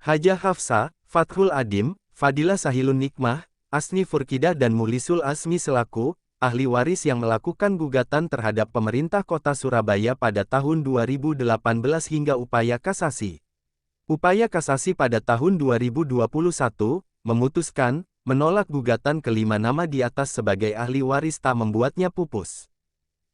Hajah Hafsah, Fathul Adim, Fadilah Sahilun Nikmah, Asni Furkidah dan Muhlisul Asmi selaku ahli waris yang melakukan gugatan terhadap pemerintah kota Surabaya pada tahun 2018 hingga upaya kasasi. Upaya kasasi pada tahun 2021, memutuskan, menolak gugatan kelima nama di atas sebagai ahli waris tak membuatnya pupus.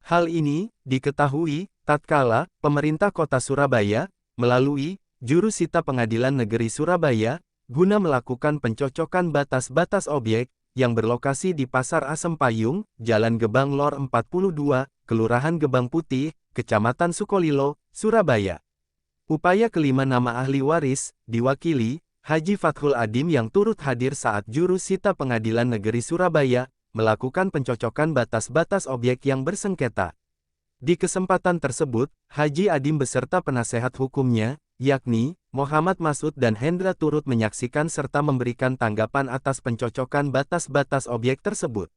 Hal ini, diketahui, tatkala, pemerintah kota Surabaya, melalui, Jurusita Pengadilan Negeri Surabaya, guna melakukan pencocokan batas-batas objek, yang berlokasi di Pasar Asem Payung, Jalan Gebang Lor 42, Kelurahan Gebang Putih, Kecamatan Sukolilo, Surabaya. Upaya kelima nama ahli waris, diwakili, Haji Fathul Adim yang turut hadir saat Jurusita Pengadilan Negeri Surabaya, melakukan pencocokan batas-batas objek yang bersengketa. Di kesempatan tersebut, Haji Adim beserta penasehat hukumnya, yakni, Muhammad Masud dan Hendra turut menyaksikan serta memberikan tanggapan atas pencocokan batas-batas objek tersebut.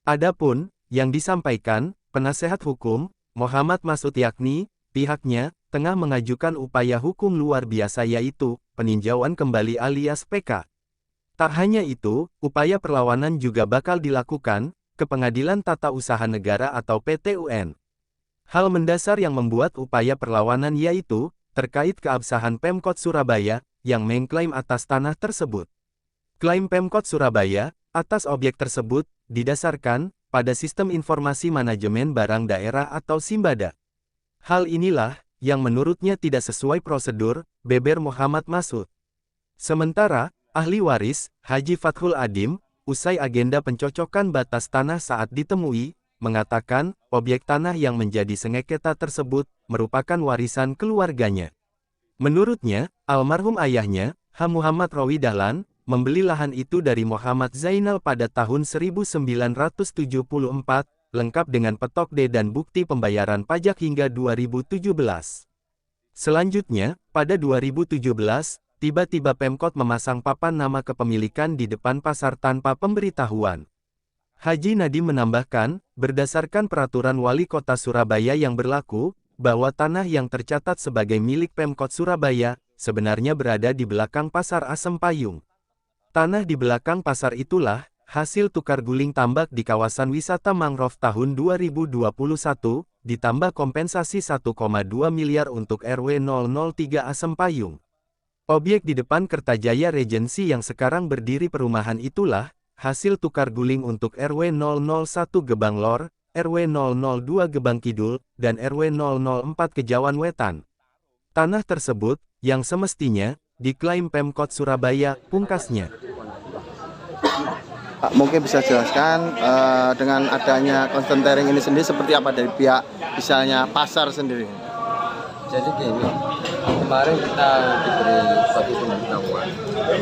Adapun, yang disampaikan, penasehat hukum, Muhammad Masud yakni, pihaknya, tengah mengajukan upaya hukum luar biasa yaitu, peninjauan kembali alias PK. Tak hanya itu, upaya perlawanan juga bakal dilakukan, ke Pengadilan Tata Usaha Negara atau PT-UN. Hal mendasar yang membuat upaya perlawanan yaitu, terkait keabsahan Pemkot Surabaya, yang mengklaim atas tanah tersebut. Klaim Pemkot Surabaya, atas objek tersebut, didasarkan, pada Sistem Informasi Manajemen Barang Daerah atau SIMBADA. Hal inilah, yang menurutnya tidak sesuai prosedur, beber Muhammad Masud. Sementara, ahli waris, Haji Fathul Adim, usai agenda pencocokan batas tanah saat ditemui, mengatakan, objek tanah yang menjadi sengketa tersebut, merupakan warisan keluarganya. Menurutnya, almarhum ayahnya, H. Muhammad Rawi Dahlan, membeli lahan itu dari Muhammad Zainal pada tahun 1974, lengkap dengan petok D dan bukti pembayaran pajak hingga 2017. Selanjutnya, pada 2017, tiba-tiba Pemkot memasang papan nama kepemilikan di depan pasar tanpa pemberitahuan. Haji Nadim menambahkan, berdasarkan peraturan Wali Kota Surabaya yang berlaku, bahwa tanah yang tercatat sebagai milik Pemkot Surabaya, sebenarnya berada di belakang Pasar Asem Payung. Tanah di belakang pasar itulah, hasil tukar guling tambak di kawasan wisata mangrove tahun 2021, ditambah kompensasi 1,2 miliar untuk RW 003 Asem Payung. Objek di depan Kertajaya Regency yang sekarang berdiri perumahan itulah, hasil tukar guling untuk RW 001 Gebang Lor, RW 002 Gebang Kidul, dan RW 004 Kejawan Wetan. Tanah tersebut, yang semestinya, diklaim Pemkot Surabaya, pungkasnya. Pak, mungkin bisa jelaskan dengan adanya constant tearing ini sendiri seperti apa dari pihak misalnya pasar sendiri? Jadi gini, kemarin kita diberi suatu pemberitahuan,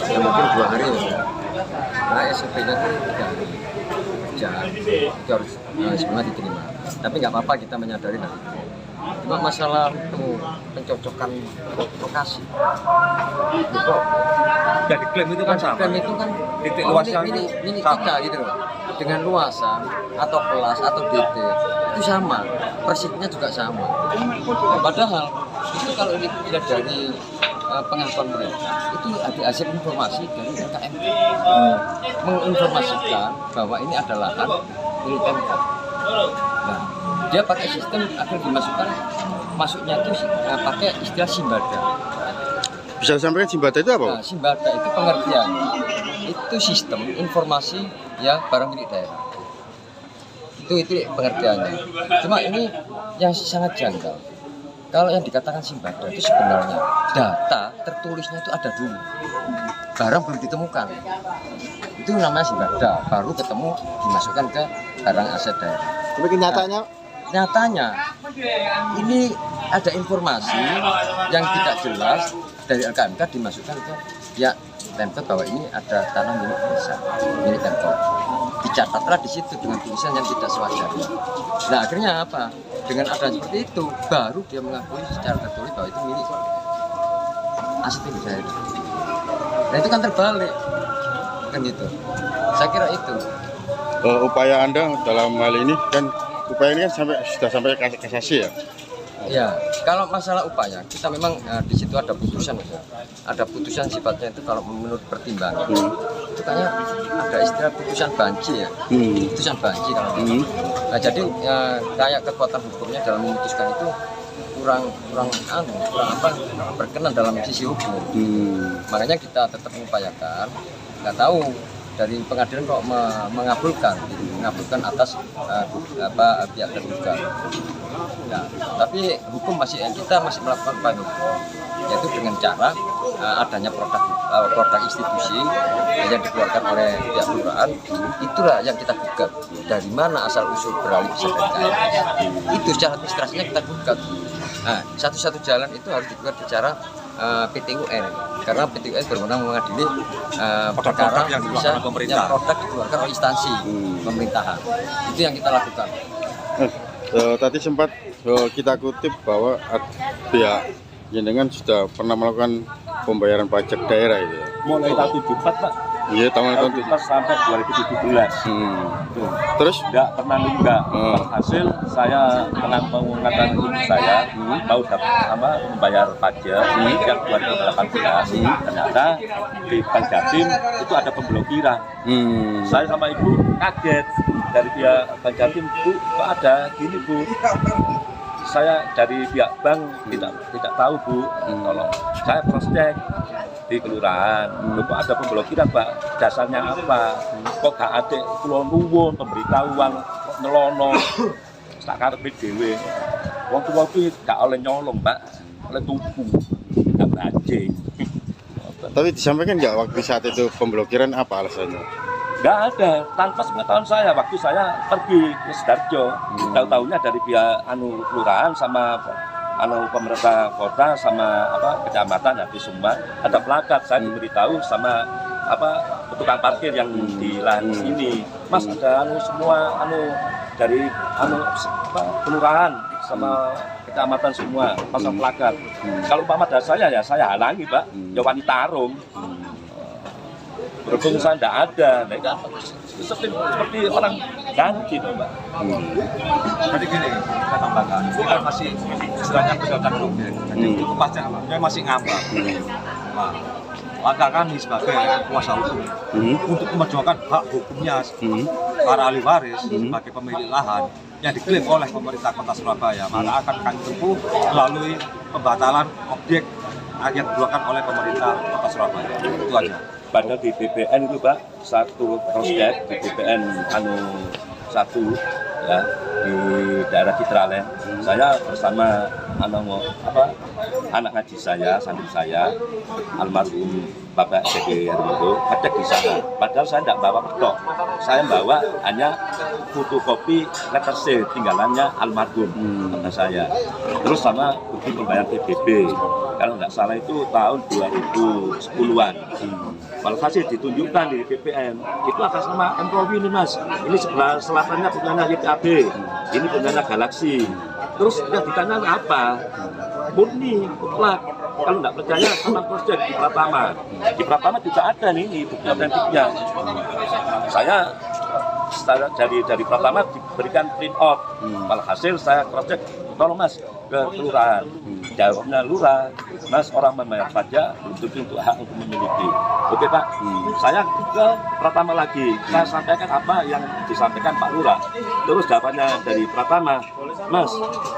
ya mungkin 2 hari ya. Nah SOP-nya itu 3 hari kerja, itu harus sebenarnya diterima. Tapi nggak apa-apa kita menyadari hal itu. Cuma masalah itu pencocokan lokasi. Itu kok dan diklaim itu kan sama. Klaim itu kan titik luasnya ini kita gitu loh. Dengan luasan atau kelas atau DT itu sama, persisnya juga sama. Padahal itu kalau ini tidak dari pengakuan mereka, itu ada hasil informasi dari UKM menginformasikan bahwa ini adalah lahan milik Pemkot. Nah, dia pakai sistem agar dimasukkan, masuknya itu pakai istilah SIMBADA. Bisa sampaikan SIMBADA itu apa? Nah, SIMBADA itu pengertiannya, itu sistem informasi ya barang milik daerah. Itu pengertiannya. Cuma ini yang sangat janggal. Kalau yang dikatakan SIMBADA itu sebenarnya data tertulisnya itu ada dulu, barang belum ditemukan. Itu namanya SIMBADA, baru ketemu dimasukkan ke barang aset daerah. Tapi kenyataannya? Nyatanya ini ada informasi yang tidak jelas dari LKMK dimasukkan ke ya Pemkot bahwa ini ada tanah milik desa, milik Pemkot. Dicatatlah di situ dengan tulisan yang tidak sewajarnya. Nah akhirnya apa? Dengan ada seperti itu, baru dia mengakui secara tertulis bahwa itu milik aset milik daerah. Nah itu kan terbalik, kan gitu. Saya kira itu. Upaya Anda dalam hal ini kan, upaya ini kan sudah sampai kasasi ya? Ya. Kalau masalah upaya, kita memang di situ ada putusan sifatnya itu kalau menurut pertimbangan. Itu kayaknya ada istilah putusan banci ya, putusan banci kalau. Nah jadi kayak kekuatan hukumnya dalam memutuskan itu kurang berkenan dalam sisi hukum. Makanya kita tetap mengupayakan. Nggak tahu dari pengadilan kok mengabulkan atas pihak tergugat. Nah, tapi hukum kita masih melakukan upaya hukum, yaitu dengan cara adanya produk institusi yang dikeluarkan oleh pihak kelurahan. Itulah yang kita gugat. Dari mana asal usul beralih bisa dari KRS? Itu secara administrasinya kita gugat. Nah, satu-satu jalan itu harus digugat secara PT UN, karena PT UN berwenang mengadili perkara yang bisa produk dikeluarkan oleh instansi pemerintahan. Itu yang kita lakukan. Tadi sempat kita kutip bahwa pihak jenengan sudah pernah melakukan pembayaran pajak daerah itu ya? Mulai tahun 74 Pak. Iya, tahun 74 sampai 2017. Terus? Nggak pernah nunggak. Hasil saya mengatakan ibu saya mau membayar pajak yang 2018. Ternyata di Bank Jatim itu ada pemblokiran. Saya sama ibu kaget dari pihak Bank Jatim, Bu, kok ada gini Bu? Saya dari pihak bank tidak tahu Bu. Kalau saya cross check di kelurahan, kok ada pemblokiran Pak, dasarnya apa? Kok gak ada kulon nuwun pemberitahuan kok nelono tak karepe dhewe. Wong tuwa kuwi gak oleh nyolong Pak, oleh tuku, gak bajing. Tapi disampaikan nggak waktu saat itu pemblokiran apa alasannya? Nggak ada, tanpa sepengetahuan saya. Waktu saya pergi ke Sidoarjo, tahu-tahunya dari pihak kelurahan sama pemerintah kota sama kecamatan di Sumbar ada plakat. Saya diberitahu sama tukang parkir yang di lahan sini, Mas ada semua dari kelurahan sama kecamatan semua pasang plakat. Kalau umpama ada saya ya saya halangi Pak, ya wani tarung. Berhubung saya tidak ada, seperti orang ganti Mbak. Jadi gini, kita tambahkan, ini kan masih istilahnya pedagang objek, jadi itu pajaknya masih ngambang. Nah, langkah kami sebagai kuasa hukum untuk memperjuangkan hak hukumnya para ahli waris sebagai pemilik lahan yang diklaim oleh pemerintah Kota Surabaya, maka akan kami tempuh melalui pembatalan objek yang dikeluarkan oleh pemerintah Kota Surabaya. Itu aja. Padahal di BPN itu Pak, satu cross-check di BPN 1 ya di daerah Citraland. Saya bersama anak ngaji saya, santri saya, almarhum Bapak Jeki Hermanto, ngecek di sana. Padahal saya tidak bawa petok, saya bawa hanya fotokopi letter C, tinggalannya almarhum kata saya. Terus sama bukti pembayaran PBB, kalau nggak salah itu tahun 2010-an. Walhasil ditunjukkan di BPN, itu atas nama Emprowi ini Mas. Ini sebelah selatannya punyanya YKB, ini punyanya Galaxy. Terus dia ditanya apa? Murni, mutlak. Kalau nggak percaya sama project di Pratama. Di Pratama juga ada nih bukti otentiknya. Saya dari Pratama diberikan print out. Walhasil saya project, tolong Mas ke kelurahan. Jawabnya lurah, Mas orang membayar pajak untuk hak untuk memiliki. Oke Pak, saya ke Pratama lagi. Saya sampaikan apa yang disampaikan Pak Lurah. Terus jawabannya dari Pratama, Mas,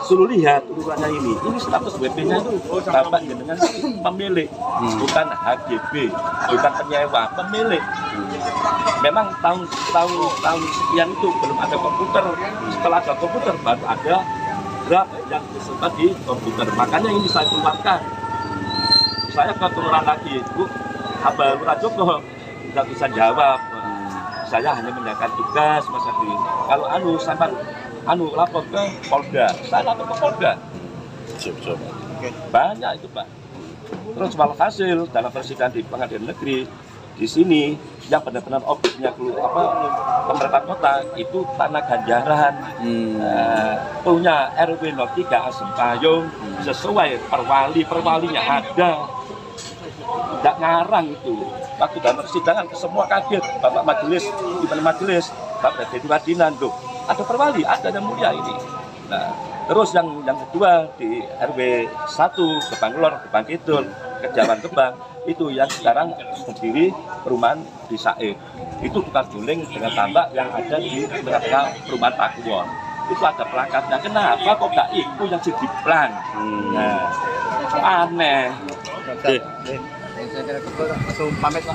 suruh lihat urutannya ini. Ini status WP-nya itu Bapak dengan pemilik, bukan HGB, bukan penyewa, pemilik. Memang tahun sekian itu belum ada komputer. Setelah ada komputer baru ada draft yang disimpan di komputer. Makanya ini saya keluarkan. Saya ke kelurahan lagi, Bu, Abah Lurah Joko tidak bisa jawab. Saya hanya menjalankan tugas Mas Adi. Kalau sampai lapor ke Polda, saya lapor ke Polda. Banyak itu Pak. Terus walhasil dalam persidangan di pengadilan negeri di sini yang benar-benar objeknya pemerintah kota itu tanah ganjaran punya RW 03 Asempayung sesuai perwalinya ada, tidak ngarang itu. Waktu dalam persidangan semua kaget, Bapak Majelis, Bapak Dedi Wadinan, ada perwali, ada yang mulia ini. Nah, Terus yang kedua di RW 1 Gebang Lor, Gebang Kidul, Kejawan Gebang itu yang sekarang berdiri perumahan di Said. Itu tukar guling dengan tambak yang ada di tengah-tengah perumahan Pakuwon. Itu ada plakatnya. Kenapa kok gak itu yang jadi plan? Nah, aneh. Oke. Saya kira langsung pamit lah.